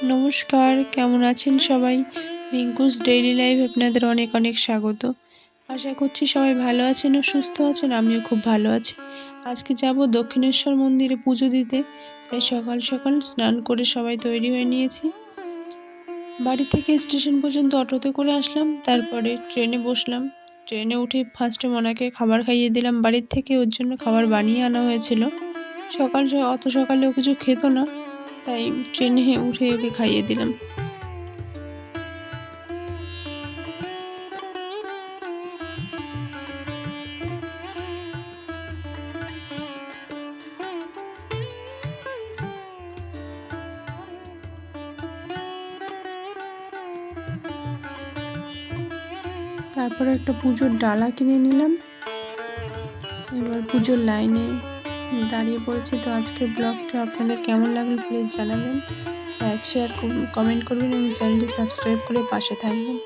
নমস্কার, কেমন আছেন সবাই? রিঙ্কুস ডেইলি লাইফ আপনাদের অনেক অনেক স্বাগত। আশা করছি সবাই ভালো আছেন ও সুস্থ আছেন। আমিও খুব ভালো আছি। আজকে যাব দক্ষিণেশ্বর মন্দিরে পুজো দিতে, তাই সকাল সকাল স্নান করে সবাই তৈরি হয়ে নিয়েছি। বাড়ি থেকে স্টেশন পর্যন্ত অটোতে করে আসলাম, তারপরে ট্রেনে বসলাম। ট্রেনে উঠে ফার্স্টে মনাকে খাবার খাইয়ে দিলাম বাড়ির থেকে, ওর জন্য খাবার বানিয়ে আনা হয়েছিল। অত সকালে ও কিছু খেত না, তাই ট্রেনে উঠে ওকে খাইয়ে দিলাম। তারপরে একটা পুজোর ডালা কিনে নিলাম। এবার পুজোর লাইনে দাঁড়িয়ে পড়েছি। তো আজকের ব্লগটা আপনাদের কেমন লাগলো প্লিজ জানাবেন, লাইক শেয়ার কমেন্ট করবেন এবং চ্যানেলটি সাবস্ক্রাইব করে পাশে থাকবেন।